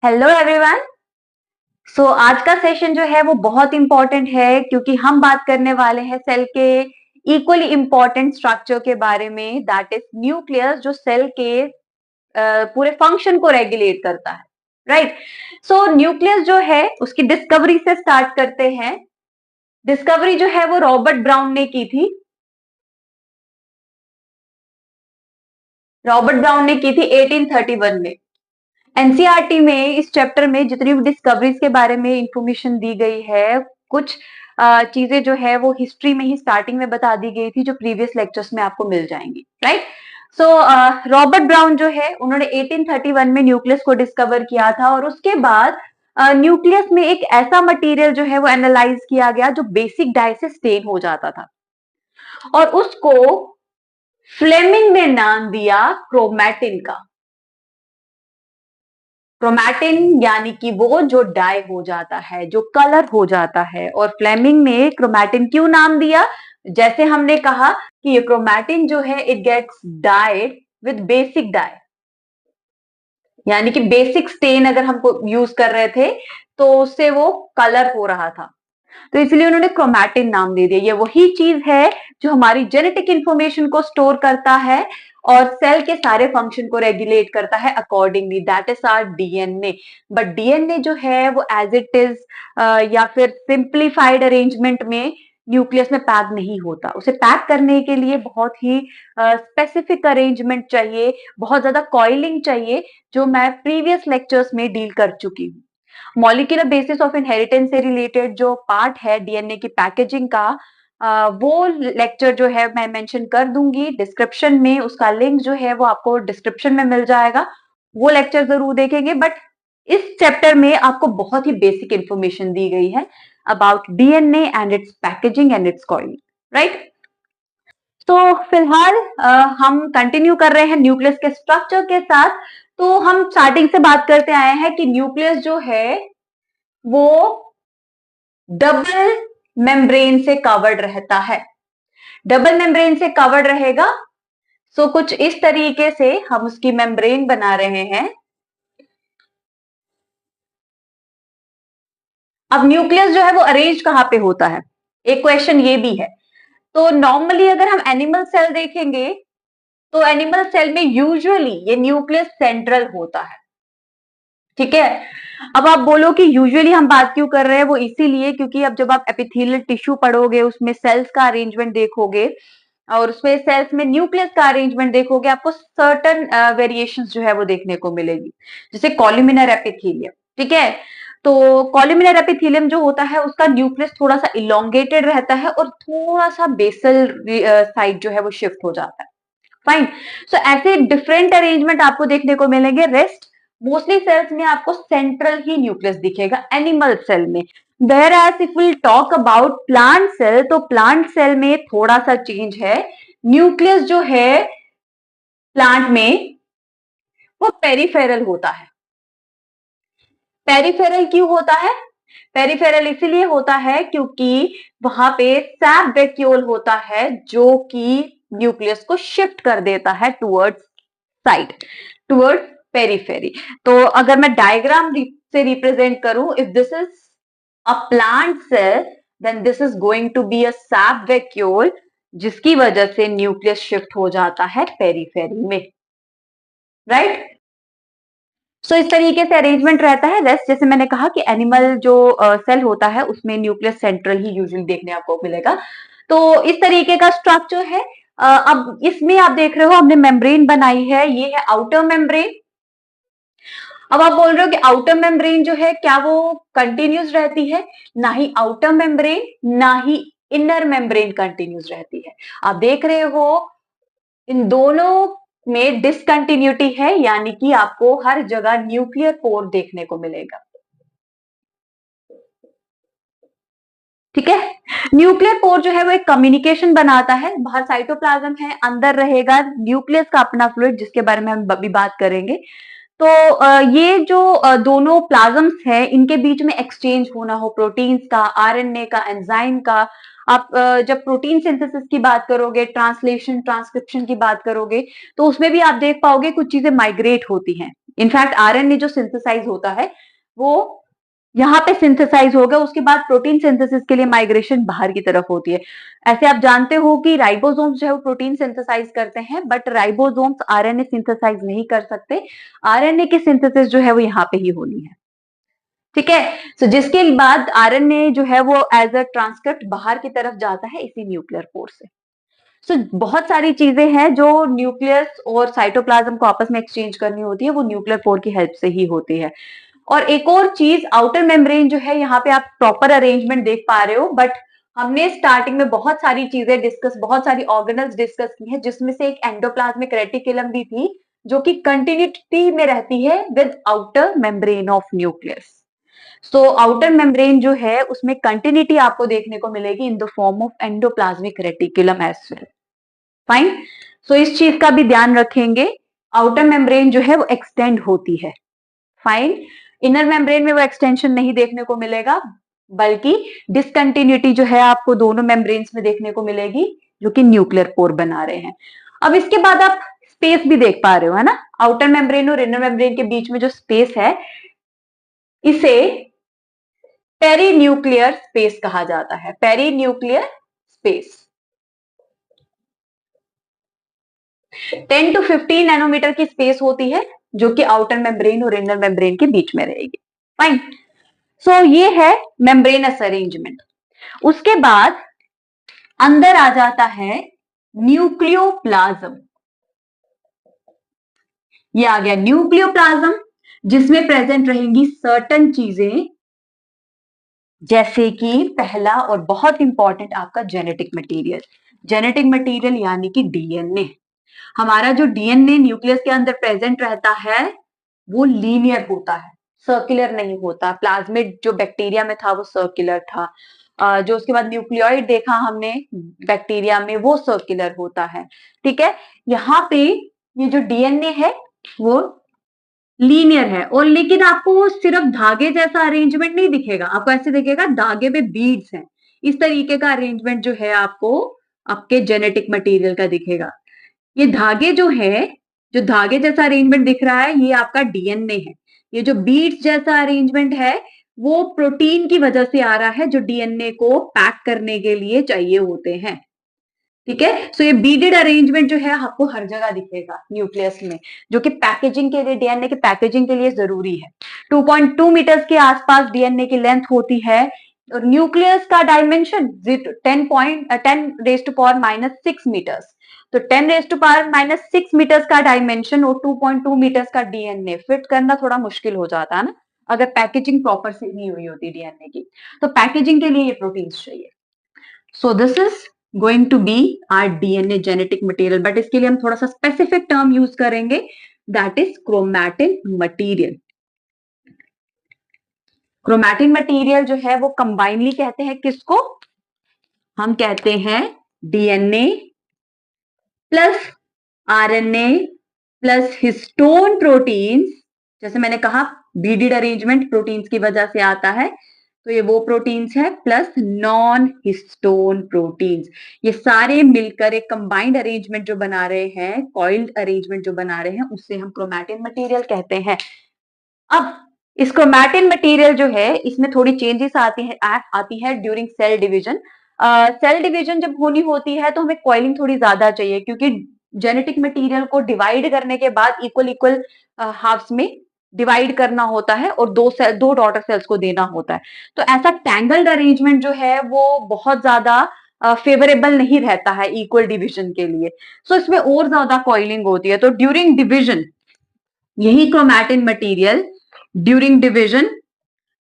Hello everyone. आज का session जो है वो बहुत इंपॉर्टेंट है क्योंकि हम बात करने वाले हैं सेल के इक्वली इंपॉर्टेंट स्ट्रक्चर के बारे में, दैट इज न्यूक्लियस, जो सेल के पूरे फंक्शन को रेगुलेट करता है। राइट। न्यूक्लियस जो है उसकी डिस्कवरी से स्टार्ट करते हैं। डिस्कवरी जो है वो रॉबर्ट ब्राउन ने की थी। रॉबर्ट ब्राउन ने की थी 1831 में। एनसीईआरटी में इस चैप्टर में जितनी भी डिस्कवरीज के बारे में इंफॉर्मेशन दी गई है, कुछ चीजें जो है वो हिस्ट्री में ही स्टार्टिंग में बता दी गई थी, जो प्रीवियस लेक्चर्स में आपको मिल जाएंगी। राइट। रॉबर्ट ब्राउन जो है उन्होंने 1831 में न्यूक्लियस को डिस्कवर किया था और उसके बाद न्यूक्लियस में एक ऐसा मटेरियल जो है वो एनालाइज किया गया जो बेसिक डाई से स्टेन हो जाता था और उसको फ्लेमिंग ने नाम दिया क्रोमैटिन का। क्रोमैटिन यानी कि वो जो डाई हो जाता है, जो कलर हो जाता है। और फ्लेमिंग ने क्रोमैटिन क्यों नाम दिया? जैसे हमने कहा कि ये क्रोमैटिन जो है it gets dyed with basic dye, यानी कि बेसिक स्टेन अगर हमको यूज कर रहे थे तो उससे वो कलर हो रहा था, तो इसलिए उन्होंने क्रोमैटिन नाम दे दिया। ये वही चीज है जो हमारी जेनेटिक इंफॉर्मेशन को स्टोर करता है और सेल के सारे फंक्शन को रेगुलेट करता है accordingly, that is our DNA. But DNA जो है वो एज इट इज या फिर सिंप्लीफाइड अरेंजमेंट में न्यूक्लियस में पैक नहीं होता। उसे पैक करने के लिए बहुत ही स्पेसिफिक अरेंजमेंट चाहिए, बहुत ज्यादा कॉइलिंग चाहिए, जो मैं प्रीवियस लेक्चर्स में डील कर चुकी हूँ। मॉलिक्यूलर बेसिस ऑफ इनहेरिटेंस से रिलेटेड जो पार्ट है डीएनए की पैकेजिंग का, वो लेक्चर जो है मैं मेंशन कर दूंगी डिस्क्रिप्शन में। उसका लिंक जो है वो आपको डिस्क्रिप्शन में मिल जाएगा, वो लेक्चर जरूर देखेंगे। बट इस चैप्टर में आपको बहुत ही बेसिक इंफॉर्मेशन दी गई है about DNA and it's packaging and it's coiling. Right. तो फिलहाल हम कंटिन्यू कर रहे हैं न्यूक्लियस के स्ट्रक्चर के साथ। तो हम स्टार्टिंग से बात करते आए हैं कि न्यूक्लियस जो है वो डबल मेम्ब्रेन से कवर्ड रहता है। डबल मेम्ब्रेन से कवर्ड रहेगा। कुछ इस तरीके से हम उसकी मेम्ब्रेन बना रहे हैं। अब न्यूक्लियस जो है वो अरेंज कहां पे होता है, एक क्वेश्चन ये भी है। तो नॉर्मली अगर हम एनिमल सेल देखेंगे तो एनिमल सेल में यूजुअली ये न्यूक्लियस सेंट्रल होता है। ठीक है। अब आप बोलो कि यूजुअली हम बात क्यों कर रहे हैं, वो इसीलिए क्योंकि अब जब आप एपिथेलियल टिश्यू पढ़ोगे उसमें सेल्स का अरेंजमेंट देखोगे और उसमें सेल्स में न्यूक्लियस का अरेंजमेंट देखोगे, आपको सर्टन वेरिएशंस जो है वो देखने को मिलेगी, जैसे कॉलुमिनर एपिथेलियम। ठीक है। तो कॉलुमिनर एपिथेलियम जो होता है उसका न्यूक्लियस थोड़ा सा इलोंगेटेड रहता है और थोड़ा सा बेसल साइड जो है वो शिफ्ट हो जाता है। फाइन। ऐसे डिफरेंट अरेंजमेंट आपको देखने को मिलेंगे। रेस्ट मोस्टली सेल्स में आपको सेंट्रल ही न्यूक्लियस दिखेगा एनिमल सेल में। Where as if will talk about plant cell, तो प्लांट सेल में थोड़ा सा चेंज है। न्यूक्लियस जो है प्लांट में वो पेरिफेरल होता है। पेरिफेरल क्यों होता है? पेरिफेरल इसीलिए होता है क्योंकि वहां पे सैप वैक्यूल होता है जो कि न्यूक्लियस को शिफ्ट कर देता है टुवर्ड्स साइड, टुवर्ड्स पेरिफेरी। तो अगर मैं डायग्राम से रिप्रेजेंट करूं, if this is a plant cell then this is going to be a sap vacuole, जिसकी वजह से न्यूक्लियस शिफ्ट हो जाता है पेरिफेरी में। राइट। इस तरीके से अरेंजमेंट रहता है। रेस्ट जैसे मैंने कहा कि एनिमल जो सेल होता है उसमें न्यूक्लियस सेंट्रल ही यूजुअली देखने आपको मिलेगा। तो इस तरीके का स्ट्रक्चर है। अब इसमें आप देख रहे हो हमने मेम्ब्रेन बनाई है, ये है आउटर मेम्ब्रेन। अब आप बोल रहे हो कि आउटर मेम्ब्रेन जो है क्या वो कंटिन्यूस रहती है? ना ही आउटर मेम्ब्रेन ना ही इनर मेम्ब्रेन कंटिन्यूस रहती है। आप देख रहे हो इन दोनों में डिसकंटिन्यूटी है, यानी कि आपको हर जगह न्यूक्लियर पोर देखने को मिलेगा। ठीक है। न्यूक्लियर पोर जो है वो एक कम्युनिकेशन बनाता है। बाहर साइटोप्लाज्म है, अंदर रहेगा न्यूक्लियस का अपना फ्लूइड, जिसके बारे में हम अभी बात करेंगे। तो ये जो दोनों प्लाज्म्स है, इनके बीच में एक्सचेंज होना हो प्रोटीन्स का, आरएनए का, एंजाइम का। आप जब प्रोटीन सिंथेसिस की बात करोगे, ट्रांसलेशन ट्रांसक्रिप्शन की बात करोगे, तो उसमें भी आप देख पाओगे कुछ चीजें माइग्रेट होती हैं। इनफैक्ट आरएनए जो सिंथेसाइज होता है वो यहाँ पे सिंथेसाइज होगा, उसके बाद प्रोटीन सिंथेसिस के लिए माइग्रेशन बाहर की तरफ होती है। ऐसे आप जानते हो कि राइबोसोम्स जो है वो प्रोटीन सिंथेसाइज करते हैं, बट राइबोसोम्स आरएनए सिंथेसाइज नहीं कर सकते। आरएनए की सिंथेसिस जो है वो यहाँ पे ही होनी है। ठीक है, सो जिसके बाद आरएनए जो है वो एज अ ट्रांसक्रिप्ट बाहर की तरफ जाता है इसी न्यूक्लियर पोर से। सो बहुत सारी चीजें हैं जो न्यूक्लियस और साइटोप्लाज्म को आपस में एक्सचेंज करनी होती है, वो न्यूक्लियर पोर की हेल्प से ही होती है। और एक और चीज, आउटर मेम्ब्रेन जो है, यहाँ पे आप प्रॉपर अरेंजमेंट देख पा रहे हो, बट हमने स्टार्टिंग में बहुत सारी चीजें डिस्कस, बहुत सारी ऑर्गेनल्स डिस्कस की है, जिसमें से एक एंडोप्लाज्मिक रेटिकुलम भी थी, जो कि कंटिन्यूटी में रहती है with outer membrane of nucleus. So outer membrane जो है उसमें कंटिन्यूटी आपको देखने को मिलेगी in the form of endoplasmic reticulum as well. Fine, so इस चीज का भी ध्यान रखेंगे, आउटर मेम्ब्रेन जो है वो एक्सटेंड होती है। फाइन, इनर मेम्ब्रेन में वो एक्सटेंशन नहीं देखने को मिलेगा, बल्कि डिसकंटिन्यूटी जो है आपको दोनों मेम्ब्रेन्स में देखने को मिलेगी, जो कि न्यूक्लियर पोर बना रहे हैं। अब इसके बाद आप स्पेस भी देख पा रहे हो, है ना, आउटर मेम्ब्रेन और इनर मेम्ब्रेन के बीच में जो स्पेस है, इसे पेरीन्यूक्लियर स्पेस कहा जाता है। पेरीन्यूक्लियर स्पेस 10 to 15 नैनोमीटर की स्पेस होती है, जो कि आउटर मेम्ब्रेन और इनर मेम्ब्रेन के बीच में रहेगी। फाइन, सो ये है मेम्ब्रेनस अरेंजमेंट। उसके बाद अंदर आ जाता है न्यूक्लियोप्लाज्म। ये आ गया न्यूक्लियोप्लाज्म, जिसमें प्रेजेंट रहेंगी सर्टन चीजें, जैसे कि पहला और बहुत इंपॉर्टेंट आपका जेनेटिक मटेरियल। जेनेटिक मटेरियल यानी कि डीएनए। हमारा जो डीएनए न्यूक्लियस के अंदर प्रेजेंट रहता है वो लीनियर होता है, सर्कुलर नहीं होता। प्लाज्मिड जो बैक्टीरिया में था वो सर्कुलर था, जो उसके बाद न्यूक्लियोइड देखा हमने बैक्टीरिया में, वो सर्कुलर होता है। ठीक है, यहाँ पे ये जो डीएनए है वो लीनियर है, और लेकिन आपको सिर्फ धागे जैसा अरेंजमेंट नहीं दिखेगा, आपको ऐसे दिखेगा धागे में बीड्स हैं। इस तरीके का अरेंजमेंट जो है आपको आपके जेनेटिक मटेरियल का दिखेगा। ये धागे जो है, जो धागे जैसा अरेंजमेंट दिख रहा है, ये आपका डीएनए है। ये जो बीड्स जैसा अरेंजमेंट है वो प्रोटीन की वजह से आ रहा है, जो डीएनए को पैक करने के लिए चाहिए होते हैं। ठीक है, सो ये बीडेड अरेंजमेंट जो है आपको हर जगह दिखेगा न्यूक्लियस में, जो कि पैकेजिंग के लिए, डीएनए के पैकेजिंग के लिए जरूरी है। 2.2 मीटर्स के आसपास डीएनए की लेंथ होती है, और न्यूक्लियस का dimension 10 raise to power -6 meters. तो 10 रेज़ टू पावर -6 मीटर्स का डायमेंशन और 2.2 मीटर्स का डीएनए फिट करना थोड़ा मुश्किल हो जाता है ना, अगर पैकेजिंग प्रॉपर से नहीं हुई होती डीएनए की। तो पैकेजिंग के लिए ये प्रोटीन्स चाहिए। So this is going to be our DNA genetic material, but इसके लिए हम थोड़ा सा स्पेसिफिक टर्म यूज करेंगे, that is chromatin material. Chromatin material जो है वो कंबाइनली कहते हैं किसको, हम कहते हैं DNA plus RNA plus histone proteins. जैसे मैंने कहा बीडिड अरेंजमेंट प्रोटीन्स की वजह से आता है, तो ये वो प्रोटीन्स है प्लस नॉन हिस्टोन प्रोटीन्स। ये सारे मिलकर एक कंबाइंड अरेंजमेंट जो बना रहे हैं, कॉइल्ड अरेंजमेंट जो बना रहे हैं, उससे हम क्रोमैटिन मटेरियल कहते हैं। अब इस क्रोमैटिन मटेरियल जो है इसमें थोड़ी चेंजेस आती है during cell division. Cell division जब होनी होती है तो हमें कॉइलिंग थोड़ी ज्यादा चाहिए, क्योंकि जेनेटिक मटेरियल को डिवाइड करने के बाद इक्वल इक्वल हाफ्स में डिवाइड करना होता है, और दो डॉटर सेल्स को देना होता है। तो ऐसा टैंगल्ड अरेंजमेंट जो है वो बहुत ज्यादा फेवरेबल नहीं रहता है इक्वल डिविजन के लिए। सो इसमें और ज्यादा कॉइलिंग होती है। तो ड्यूरिंग डिविजन यही क्रोमैटिन मटेरियल ड्यूरिंग डिविजन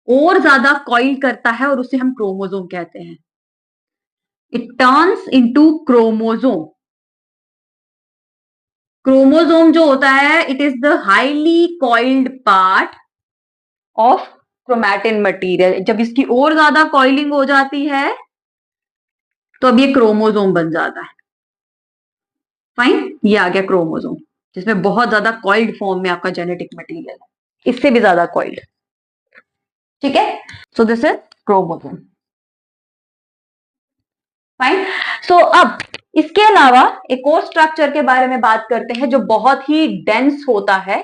और ज्यादा कॉइल करता है, और उसे हम क्रोमोसोम कहते हैं। It turns into chromosome. Chromosome जो होता है it is the highly coiled part of chromatin material. जब इसकी और ज्यादा कॉइलिंग हो जाती है तो अब ये क्रोमोसोम बन जाता है। फाइन, ये आ गया क्रोमोसोम। जिसमें बहुत ज्यादा कॉइल्ड फॉर्म में आपका जेनेटिक मटेरियल है, इससे भी ज्यादा कॉइल्ड। ठीक है, so this is chromosome. Fine. So अब इसके अलावा एक और स्ट्रक्चर के बारे में बात करते हैं जो बहुत ही डेंस होता है।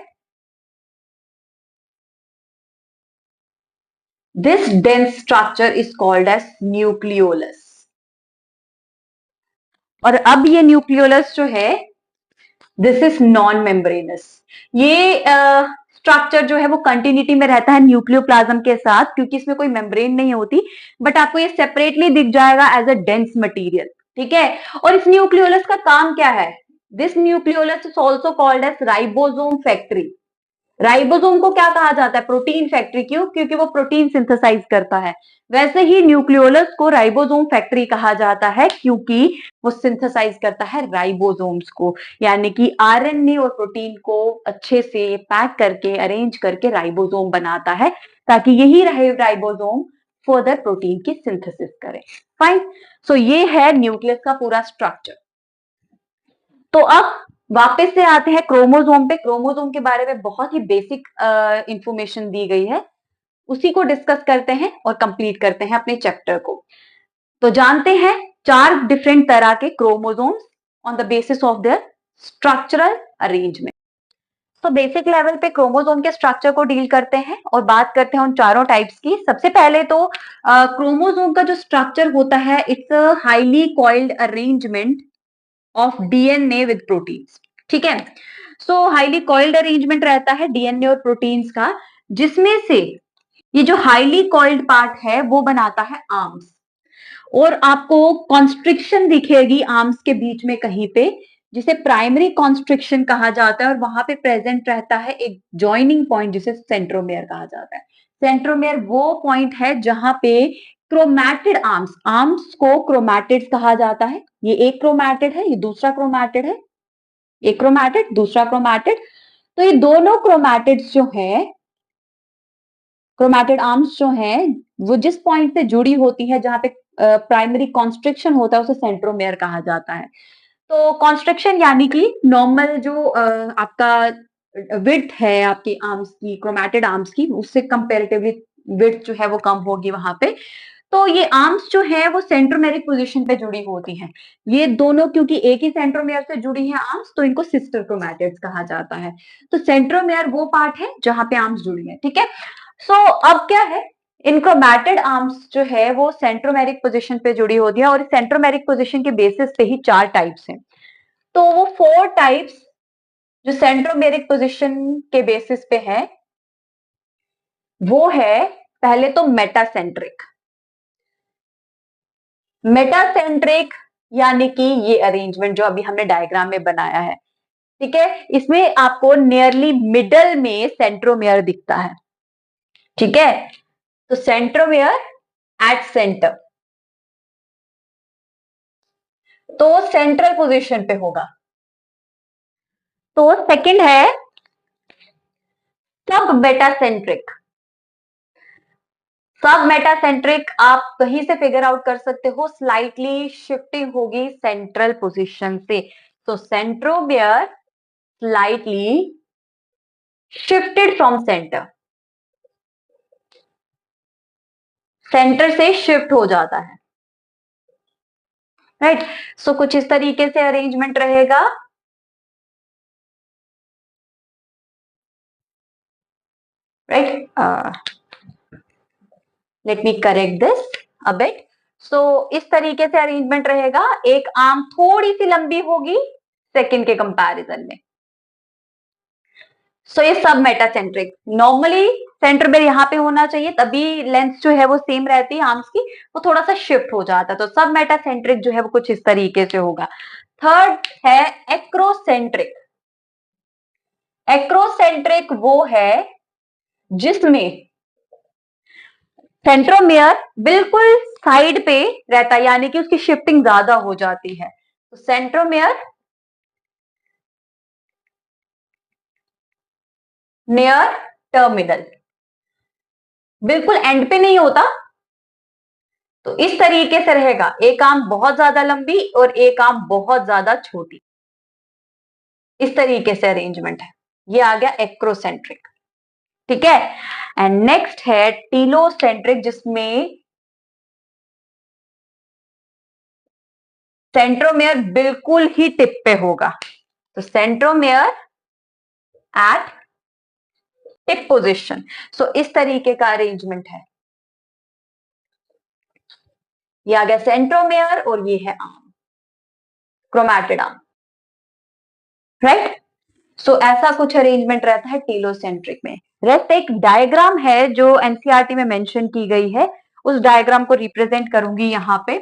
This dense structure is called as nucleolus. और अब ये न्यूक्लियोलस जो है, दिस इज नॉन मेम्ब्रेनस। ये स्ट्रक्चर जो है वो कंटिन्यूटी में रहता है न्यूक्लियोप्लाज्म के साथ, क्योंकि इसमें कोई मेम्ब्रेन नहीं होती, बट आपको ये सेपरेटली दिख जाएगा एज अ डेंस मटेरियल। ठीक है, और इस न्यूक्लियोलस का काम क्या है? This nucleolus is also called as ribosome factory. Ribosome को क्या कहा जाता है? Protein factory. क्यों? क्योंकि वो प्रोटीन सिंथेसाइज करता है। वैसे ही न्यूक्लियोलस को राइबोसोम फैक्ट्री कहा जाता है, क्योंकि वो सिंथेसाइज करता है राइबोसोम्स को, यानी कि आरएनए और प्रोटीन को अच्छे से पैक करके अरेंज करके राइबोसोम बनाता है, ताकि यही रहे राइबोसोम फर्दर प्रोटीन की सिंथेसिस करे। फाइन। सो ये है न्यूक्लियस का पूरा स्ट्रक्चर। तो अब वापस से आते हैं क्रोमोसोम पे। क्रोमोसोम के बारे में बहुत ही बेसिक इंफॉर्मेशन दी गई है, उसी को डिस्कस करते हैं और कंप्लीट करते हैं अपने चैप्टर को। तो जानते हैं 4 डिफरेंट तरह के chromosomes on the basis of their structural arrangement. तो बेसिक लेवल पे क्रोमोसोम के स्ट्रक्चर को डील करते हैं और बात करते हैं उन चारों टाइप्स की। सबसे पहले तो क्रोमोसोम का जो स्ट्रक्चर होता है, it's a highly coiled arrangement of DNA with proteins. ठीक है, सो हाईली कॉइल्ड अरेंजमेंट रहता है डीएनए और प्रोटीन्स का, जिसमें से ये जो हाईली कॉइल्ड पार्ट है वो बनाता है आर्म्स। और आपको कॉन्स्ट्रिक्शन दिखेगी आर्म्स के बीच में कहीं पे, जिसे प्राइमरी कॉन्स्ट्रिक्शन कहा जाता है, और वहां पे प्रेजेंट रहता है एक जॉइनिंग पॉइंट जिसे सेंट्रोमेयर कहा जाता है। सेंट्रोमेयर वो पॉइंट है जहां पे क्रोमैटिड आर्म्स, आर्म्स को क्रोमैटिड्स कहा जाता है। ये एक क्रोमैटिड है, ये दूसरा क्रोमैटिड है। एक क्रोमैटिड, दूसरा क्रोमैटिड। तो ये दोनों क्रोमैटिड्स जो है, क्रोमैटिड आर्म्स जो हैं, वो जिस पॉइंट से जुड़ी होती है जहां पे प्राइमरी कॉन्स्ट्रिक्शन होता है, उसे सेंट्रोमेयर कहा जाता है। तो कॉन्स्ट्रिक्शन यानी कि नॉर्मल जो आपका विड्थ है आपकी आर्म्स की, क्रोमैटिड आर्म्स की, उससे कंपैरेटिवली विड्थ जो है वो कम होगी वहां पे। तो ये आर्म्स जो है वो सेंट्रोमेरिक पोजीशन पे जुड़ी होती हैं। ये दोनों क्योंकि एक ही सेंट्रोमेयर से जुड़ी है आर्म्स, तो इनको सिस्टर क्रोमैटिड्स कहा जाता है। तो सेंट्रोमेयर वो पार्ट है जहां पे आर्म्स जुड़ी है। ठीक है, सो अब क्या है, इन क्रोमैटिड आर्म्स जो है वो सेंट्रोमेरिक पोजीशन पे जुड़ी होती है, और सेंट्रोमेरिक पोजीशन के बेसिस पे ही 4 टाइप्स हैं। तो वो 4 टाइप्स जो सेंट्रोमेरिक पोजीशन के बेसिस पे है, वो है पहले तो मेटासेंट्रिक। मेटासेंट्रिक यानी कि ये अरेंजमेंट जो अभी हमने डायग्राम में बनाया है, ठीक है, इसमें आपको नियरली मिडल में सेंट्रोमेयर दिखता है। ठीक है, तो सेंट्रोमेयर एट सेंटर, तो सेंट्रल पोजीशन पे होगा। तो सेकंड है सब मेटासेंट्रिक। सब मेटासेंट्रिक आप कहीं से फिगर आउट कर सकते हो, स्लाइटली शिफ्टिंग होगी सेंट्रल पोजीशन से। तो centromere slightly shifted from centre, centre से शिफ्ट हो जाता है। राइट, सो कुछ इस तरीके से अरेंजमेंट रहेगा। Right, let me correct this a bit. So इस तरीके से अरेंजमेंट रहेगा, एक आर्म थोड़ी सी लंबी होगी सेकंड के कंपैरिजन में। सो ये सब मेटासेंट्रिक। नॉर्मली सेंटर में यहाँ पे होना चाहिए, तभी लेंथ जो है वो सेम रहती है आर्म्स की, वो थोड़ा सा शिफ्ट हो जाता है। तो सब मेटासेंट्रिक जो है वो कुछ इस तरीके से होगा। थर्ड है एक्रोसेंट्रिक। एक्रोसेंट्रिक वो है जिसमें सेंट्रोमियर बिल्कुल साइड पे रहता है, यानी कि उसकी शिफ्टिंग ज्यादा हो जाती है। तो सेंट्रोमियर नियर टर्मिनल, बिल्कुल एंड पे नहीं होता। तो इस तरीके से रहेगा, एक आर्म बहुत ज्यादा लंबी और एक आर्म बहुत ज्यादा छोटी। इस तरीके से अरेंजमेंट है। ये आ गया एक्रोसेंट्रिक, ठीक है। एंड नेक्स्ट है टीलोसेंट्रिक, जिसमें सेंट्रोमेयर बिल्कुल ही टिप पे होगा। तो सेंट्रोमेयर एट टिप पोजिशन। सो इस तरीके का अरेंजमेंट है। ये आ गया सेंट्रोमेयर और ये है आर्म, क्रोमैटिड आर्म, राइट। सो ऐसा कुछ अरेंजमेंट रहता है टीलोसेंट्रिक में। रेस्ट एक डायग्राम है जो एनसीईआरटी में मेंशन की गई है, उस डायग्राम को रिप्रेजेंट करूंगी यहां पे।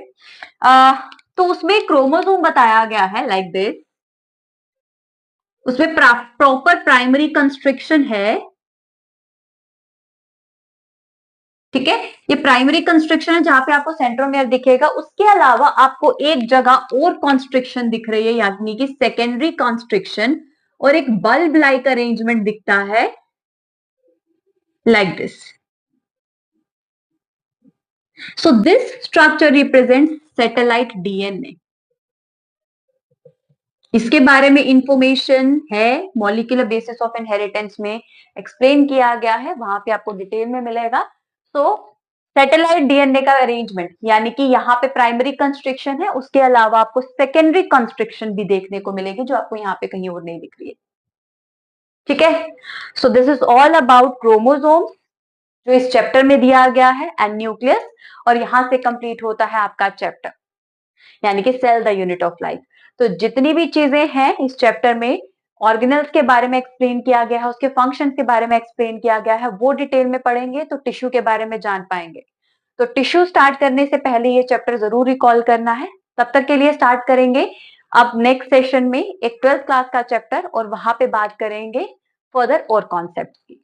तो उसमें क्रोमोसोम बताया गया है लाइक दिस। उसमें प्रॉपर प्राइमरी कंस्ट्रिक्शन है, ठीक है। ये प्राइमरी कंस्ट्रिक्शन है जहां पे आपको सेंट्रोमेयर दिखेगा। उसके अलावा आपको एक जगह और कॉन्स्ट्रिक्शन दिख रही है, यानी कि सेकेंडरी कॉन्स्ट्रिक्शन, और एक बल्ब लाइक अरेंजमेंट दिखता है like this. So this structure represents satellite DNA. इसके बारे में इंफॉर्मेशन है मॉलिक्यूलर बेसिस ऑफ इनहेरिटेंस में एक्सप्लेन किया गया है, वहां पे आपको डिटेल में मिलेगा। सो सैटेलाइट डीएनए का अरेंजमेंट, यानी कि यहाँ पे प्राइमरी कंस्ट्रिक्शन है, उसके अलावा आपको सेकेंडरी कंस्ट्रिक्शन भी देखने को मिलेगी जो आपको यहाँ पे कहीं और नहीं दिख रही है, ठीक है। So this is all about chromosome जो इस चैप्टर में दिया गया है, एंड न्यूक्लियस। और यहां से कंप्लीट होता है आपका चैप्टर, यानी कि cell the unit of life. तो जितनी भी चीजें हैं इस चैप्टर में, ऑर्गेनल्स के बारे में एक्सप्लेन किया गया है, उसके फंक्शंस के बारे में एक्सप्लेन किया गया है, वो डिटेल में पढ़ेंगे तो टिश्यू के बारे में जान पाएंगे। तो टिश्यू स्टार्ट करने से पहले ये चैप्टर जरूर रिकॉल करना है। तब तक के लिए स्टार्ट करेंगे अब नेक्स्ट सेशन में एक 12th क्लास का चैप्टर, और वहां पे बात करेंगे फर्दर और कॉन्सेप्ट की।